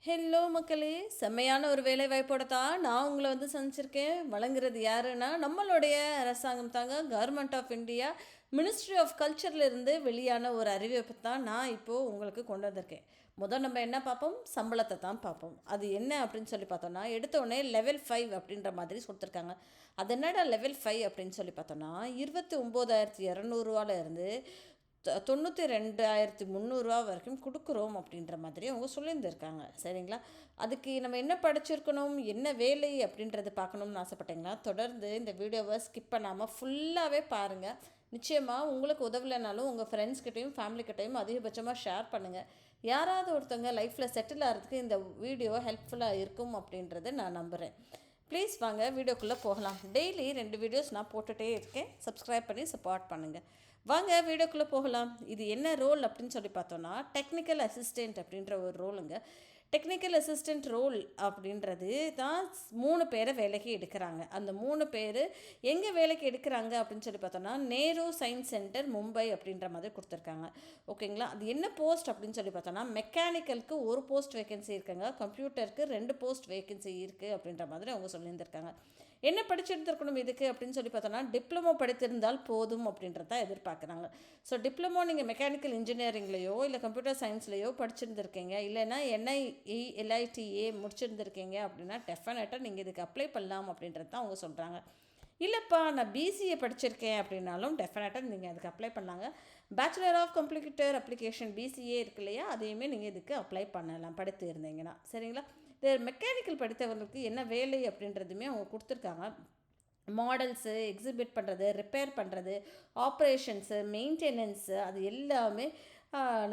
Hello மக்களே, செம்மையான ஒரு வேலை வாய்ப்போட தான் நான் உங்களை வந்து சந்திச்சிருக்கேன். வழங்குறது யாருன்னா நம்மளுடைய அரசாங்கம் தாங்க. Government of India ministry of கல்ச்சர்ல இருந்து வெளியான ஒரு அறிவிப்பை தான் நான் இப்போது உங்களுக்கு கொண்டு வந்திருக்கேன். முதல் நம்ம என்ன பார்ப்போம், சம்பளத்தை தான் பார்ப்போம். அது என்ன அப்படின்னு சொல்லி பார்த்தோன்னா, எடுத்தோடனே லெவல் 5 அப்படின்ற மாதிரி கொடுத்துருக்காங்க. அது என்னடா லெவல் 5 அப்படின்னு சொல்லி பார்த்தோன்னா, 29,200 இருந்து 92,300 வரைக்கும் கொடுக்குறோம் அப்படின்ற மாதிரி அவங்க சொல்லியிருந்திருக்காங்க. சரிங்களா? அதுக்கு நம்ம என்ன படிச்சிருக்கணும், என்ன வேலை அப்படின்றத பார்க்கணும்னு ஆசைப்பட்டீங்களா, தொடர்ந்து இந்த வீடியோவை ஸ்கிப் பண்ணாமல் ஃபுல்லாகவே பாருங்கள். நிச்சயமாக உங்களுக்கு உதவலைனாலும் உங்கள் ஃப்ரெண்ட்ஸ்கிட்டையும் ஃபேமிலிக்கிட்டையும் அதிகபட்சமாக ஷேர் பண்ணுங்கள். யாராவது ஒருத்தவங்க லைஃப்பில் செட்டில் ஆகிறதுக்கு இந்த வீடியோ ஹெல்ப்ஃபுல்லாக இருக்கும் அப்படின்றத நான் நம்புகிறேன். ப்ளீஸ் வாங்க வீடியோக்குள்ளே போகலாம். டெய்லி 2 வீடியோஸ் நான் போட்டுகிட்டே இருக்கேன். சப்ஸ்கிரைப் பண்ணி சப்போர்ட் பண்ணுங்கள். வாங்க வீடியோக்குள்ளே போகலாம். இது என்ன ரோல் அப்படின்னு சொல்லி பார்த்தோன்னா, டெக்னிக்கல் அசிஸ்டண்ட் அப்படின்ற ஒரு ரோலுங்க. டெக்னிக்கல் அசிஸ்டண்ட் ரோல் அப்படின்றது தான் 3 பேரை வேலைக்கு எடுக்கிறாங்க. அந்த 3 பேர் எங்கே வேலைக்கு எடுக்கிறாங்க அப்படின்னு சொல்லி பார்த்தோன்னா, நேரு சயின்ஸ் சென்டர் மும்பை அப்படின்ற மாதிரி கொடுத்துருக்காங்க. ஓகேங்களா? அது என்ன போஸ்ட் அப்படின்னு சொல்லி பார்த்தோன்னா, மெக்கானிக்கலுக்கு 1 போஸ்ட் வேகன்சி இருக்குங்க, கம்ப்யூட்டருக்கு 2 போஸ்ட் வேகன்சி இருக்குது அப்படின்ற மாதிரி அவங்க சொல்லியிருந்திருக்காங்க. என்ன படிச்சிருந்துருக்கணும் இதுக்கு அப்படின்னு சொல்லி பார்த்தோன்னா, டிப்ளமோ படித்திருந்தால் போதும் அப்படின்றத எதிர்பார்க்குறாங்க. ஸோ டிப்ளமோ நீங்கள் மெக்கானிக்கல் இன்ஜினியரிங்லேயோ இல்லை கம்ப்யூட்டர் சயின்ஸ்லேயோ படிச்சிருந்துருக்கீங்க, இல்லைன்னா எல்ஐடிஏ முடிச்சிருந்துருக்கீங்க அப்படின்னா டெஃபினட்டாக நீங்கள் இதுக்கு அப்ளை பண்ணலாம் அப்படின்றது தான் அவங்க சொல்கிறாங்க. இல்லைப்பா நான் பிசிஏ படிச்சிருக்கேன் அப்படின்னாலும் டெஃபினட்டாக நீங்கள் அதுக்கு அப்ளை பண்ணலாங்க. Bachelor of computer application BCA இருக்கு இல்லையா, அதையுமே நீங்கள் இதுக்கு அப்ளை பண்ணலாம் படித்து இருந்தீங்கன்னா. சரிங்களா? இந்த மெக்கானிக்கல் படித்தவர்களுக்கு என்ன வேலை அப்படின்றதுமே அவங்க கொடுத்துருக்காங்க. மாடல்ஸு எக்ஸிபிட் பண்ணுறது, ரிப்பேர் பண்ணுறது, ஆப்ரேஷன்ஸு, மெயின்டெனன்ஸு, அது எல்லாமே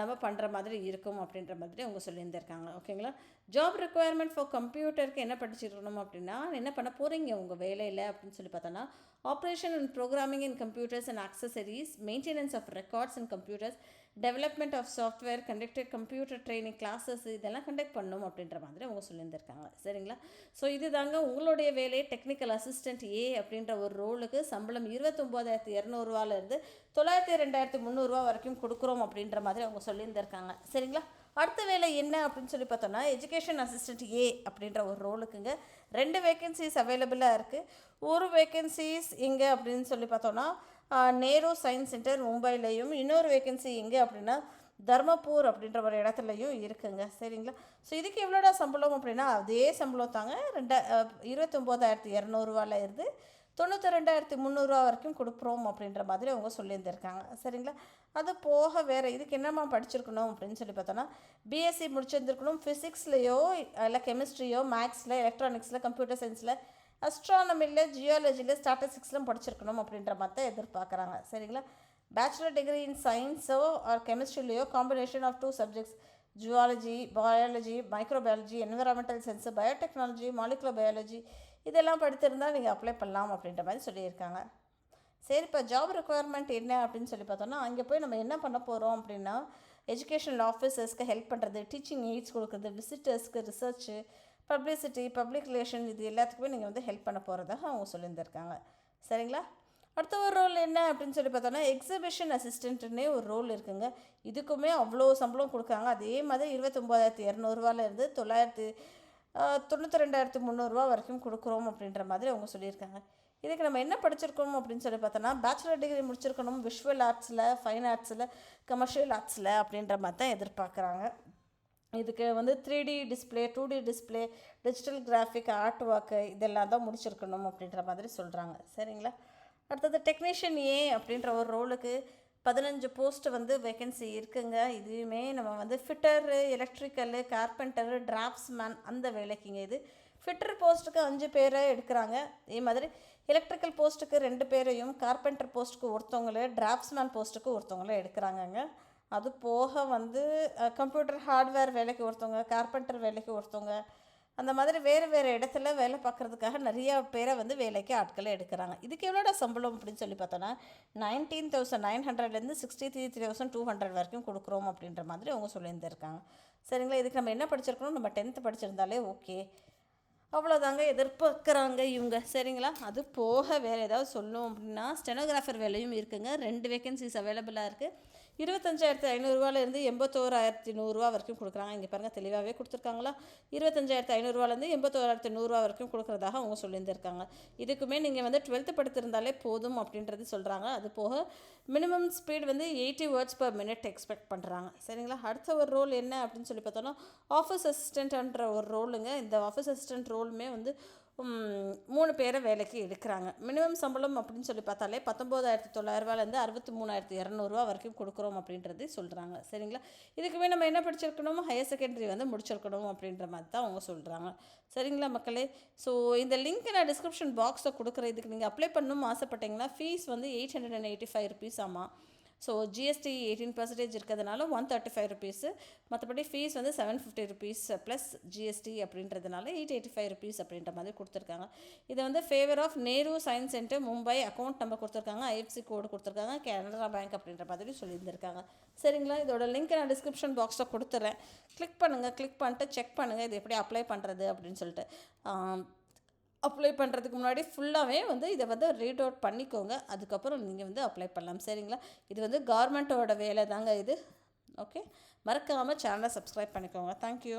நம்ம பண்ணுற மாதிரி இருக்கும் அப்படின்ற மாதிரி அவங்க சொல்லியிருந்திருக்காங்க. ஓகேங்களா? ஜாப் ரெக்குவயர்மெண்ட் ஃபார் கம்ப்யூட்டருக்கு என்ன படிச்சிருக்கணும் அப்படின்னா, என்ன பண்ண போகிறீங்க உங்கள் வேலையில் அப்படின்னு சொல்லி பார்த்தோன்னா, operation and programming in computers and accessories, maintenance of records and computers, development of software, conducted computer training classes, இதெல்லாம் கண்டக்ட் பண்ணணும் அப்படின்ற மாதிரி அவங்க சொல்லியிருந்திருக்காங்க. சரிங்களா? ஸோ இது தாங்க உங்களுடைய வேலை. டெக்னிக்கல் அசிஸ்டண்ட் ஏ அப்படின்ற ஒரு ரோலுக்கு சம்பளம் 29,200 92,300 வரைக்கும் கொடுக்குறோம் அப்படின்ற மாதிரி அவங்க சொல்லியிருந்திருக்காங்க. சரிங்களா? அடுத்த வேலை என்ன அப்படின்னு சொல்லி பார்த்தோன்னா, எஜுகேஷன் அசிஸ்டண்ட் ஏ அப்படின்ற ஒரு ரோலுக்குங்க 2 வேக்கன்சிஸ் அவைலபிளாக இருக்குது. ஒரு வேக்கன்சிஸ் எங்கே அப்படின்னு சொல்லி பார்த்தோன்னா, நேரு சயின்ஸ் சென்டர் மும்பைலையும், இன்னொரு வேக்கன்சி எங்கே அப்படின்னா தர்மபூர் அப்படின்ற ஒரு இடத்துலையும் இருக்குங்க. சரிங்களா? ஸோ இதுக்கு எவ்வளோடா சம்பளம் அப்படின்னா, அதே சம்பளம் தாங்க. 29,200 இருந்து 92,300 வரைக்கும் கொடுக்குறோம் அப்படின்ற மாதிரி அவங்க சொல்லியிருந்திருக்காங்க. சரிங்களா? அது போக வேறு இதுக்கு என்னம்மா படிச்சிருக்கணும் அப்படின்னு சொல்லி பார்த்தோன்னா, பிஎஸ்சி முடிச்சிருந்துருக்கணும். ஃபிசிக்ஸ்லேயோ இல்லை கெமிஸ்ட்ரியோ, மேக்ஸில், எலக்ட்ரானிக்ஸில், கம்ப்யூட்டர் சயின்ஸில், அஸ்ட்ரானமியில், ஜியாலஜியில், ஸ்டாட்டிஸ்டிக்ஸ்லாம் படிச்சிருக்கணும் அப்படின்ற மாதிரி தான் எதிர்பார்க்குறாங்க. சரிங்களா? பேச்சுலர் டிகிரி இன் சயின்ஸோ ஆர் கெமிஸ்ட்ரிலேயோ combination of 2 subjects, zoology, biology, microbiology, environmental science, biotechnology, molecular biology, இதெல்லாம் படித்திருந்தால் நீங்கள் அப்ளை பண்ணலாம் அப்படின்ற மாதிரி சொல்லியிருக்காங்க. சரி, இப்போ ஜாப் ரெக்குவயர்மெண்ட் என்ன அப்படின்னு சொல்லி பார்த்தோன்னா, அங்கே போய் நம்ம என்ன பண்ண போகிறோம் அப்படின்னா, எஜுகேஷனல் ஆஃபீஸர்ஸ்க்கு ஹெல்ப் பண்ணுறது, டீச்சிங் எய்ட்ஸ் கொடுக்குறது, விசிட்டர்ஸ்க்கு ரிசர்ச்சு, பப்ளிசிட்டி, பப்ளிக் ரிலேஷன், இது எல்லாத்துக்குமே நீங்கள் வந்து ஹெல்ப் பண்ண போகிறதாக அவங்க சொல்லியிருந்திருக்காங்க. சரிங்களா? அடுத்த ஒரு ரோல் என்ன அப்படின்னு சொல்லி பார்த்தோன்னா, எக்ஸிபிஷன் அசிஸ்டண்ட்டுன்னே ஒரு ரோல் இருக்குங்க. இதுக்குமே அவ்வளோ சம்பளம் கொடுக்காங்க. அதே மாதிரி 29,200 இருந்து 92,300 வரைக்கும் கொடுக்குறோம் அப்படின்ற மாதிரி அவங்க சொல்லியிருக்காங்க. இதுக்கு நம்ம என்ன படிச்சிருக்கோம் அப்படின்னு சொல்லி பார்த்தோன்னா, பேச்சுலர் டிகிரி முடிச்சிருக்கணும் விஷுவல் ஆர்ட்ஸில், ஃபைன் ஆர்ட்ஸில், கமர்ஷியல் ஆர்ட்ஸில் அப்படின்ற மாதிரி தான் எதிர்பார்க்குறாங்க. இதுக்கு வந்து 3D display, 2D display, digital graphic, art work, இதெல்லாம் தான் முடிச்சிருக்கணும் அப்படின்ற மாதிரி சொல்கிறாங்க. சரிங்களா? அடுத்தது டெக்னீஷியன் ஏ அப்படின்ற ஒரு ரோலுக்கு 15 போஸ்ட்டு வந்து வேக்கன்சி இருக்குங்க. இதுவுமே நம்ம வந்து ஃபிட்டரு, எலக்ட்ரிக்கலு, கார்பெண்டரு, டிராஃப்ட்ஸ்மேன் அந்த வேலைக்குங்க. இது ஃபிட்டர் போஸ்ட்டுக்கு 5 பேரை எடுக்கிறாங்க. இதே மாதிரி எலக்ட்ரிக்கல் போஸ்ட்டுக்கு 2 பேரையும், கார்பெண்டர் போஸ்ட்டுக்கு ஒருத்தவங்கள, டிராஃப்ட்ஸ்மேன் போஸ்ட்டுக்கு ஒருத்தவங்கள எடுக்கிறாங்கங்க. அது போக வந்து கம்ப்யூட்டர் ஹார்ட்வேர் வேலைக்கு ஒருத்தவங்க, கார்பெண்டர் வேலைக்கு ஒருத்தவங்க, அந்த மாதிரி வேறு வேறு இடத்துல வேலை பார்க்குறதுக்காக நிறையா பேரை வந்து வேலைக்கு ஆட்களை எடுக்கிறாங்க. இதுக்கு எவ்வளோடா சம்பளம் அப்படின்னு சொல்லி பார்த்தோன்னா, 19,900 63,200 வரைக்கும் கொடுக்குறோம் அப்படின்ற மாதிரி அவங்க சொல்லியிருந்திருக்காங்க. சரிங்களா? இதுக்கு நம்ம என்ன படிச்சிருக்கணும், நம்ம 10th படிச்சிருந்தாலே ஓகே. அவ்வளோதாங்க எதிர்பார்க்குறாங்க இவங்க. சரிங்களா? அது போக வேறு ஏதாவது சொல்லணும் அப்படின்னா, ஸ்டெனோகிராஃபர் வேலையும் இருக்குங்க. 2 வேக்கன்சிஸ் அவைலபிளாக இருக்குது. 25,500 81,100 வரைக்கும் கொடுக்குறாங்க. இங்கே பாருங்கள் தெளிவாகவே கொடுத்துருக்காங்களா, 25,500 81,100 வரைக்கும் கொடுக்குறதாக அவங்க சொல்லியிருந்திருக்காங்க. இதுக்குமே நீங்கள் 12th படித்திருந்தாலே போதும் அப்படின்றது சொல்கிறாங்க. அது போக minimum speed 80 words per minute expect பண்ணுறாங்க. சரிங்களா. அடுத்த ஒரு ரோல் என்ன அப்படின்னு சொல்லி பார்த்தோன்னா ஆஃபீஸ் அசிஸ்டண்ட்ன்ற ஒரு ரோலுங்க. இந்த ஆஃபீஸ் அசிஸ்டண்ட் ரோலுமே 3 பேரை வேலைக்கு எடுக்கிறாங்க. மினிமம் சம்பளம் அப்படின்னு சொல்லி பார்த்தாலே 19,900 63,200 வரைக்கும் கொடுக்குறோம் அப்படின்றது சொல்கிறாங்க. சரிங்களா. இதுக்குமே நம்ம என்ன படிச்சிருக்கணும், ஹையர் செகண்டரி முடிச்சிருக்கணும் அப்படின்ற மாதிரி தான் அவங்க சொல்கிறாங்க. சரிங்களா மக்களே. ஸோ இந்த லிங்க் நான் டிஸ்கிரிப்ஷன் பாக்ஸில் கொடுக்குறேன். இதுக்கு நீங்கள் அப்ளை பண்ணணும்னு ஆசைப்பட்டீங்கன்னா ஃபீஸ் 885 ருபீஸ் ஆமாம். ஸோ ஜிஎஸ்டி 18% இருக்கிறதுனால 135 ருபீஸு, மற்றபடி ஃபீஸ் 750 ருபீஸ் ப்ளஸ் ஜிஎஸ்டி அப்படின்றதுனால 885 ருபீஸ் அப்படின்ற மாதிரி கொடுத்துருக்காங்க. இதை favour of Nehru science centre Mumbai, account number கொடுத்துருக்காங்க, ஐஎஃப்சி கோடு கொடுத்துருக்காங்க, கனரா பேங்க் அப்படின்ற மாதிரி சொல்லியிருந்திருக்காங்க. சரிங்களா. இதோட லிங்க் நான் டிஸ்கிரிப்ஷன் பாக்ஸில் கொடுத்துட்றேன். கிளிக் பண்ணுங்கள். கிளிக் பண்ணிட்டு செக் பண்ணுங்கள் இது எப்படி அப்ளை பண்ணுறது அப்படின்னு சொல்லிட்டு. அப்ளை பண்ணுறதுக்கு முன்னாடி ஃபுல்லாகவே இதை ரீட் அவுட் பண்ணிக்கோங்க. அதுக்கப்புறம் நீங்கள் அப்ளை பண்ணலாம். சரிங்களா. இது கவர்மெண்ட்டோட வேலை தாங்க இது. ஓகே. மறக்காமல் சேனலை சப்ஸ்கிரைப் பண்ணிக்கோங்க. தேங்க்யூ.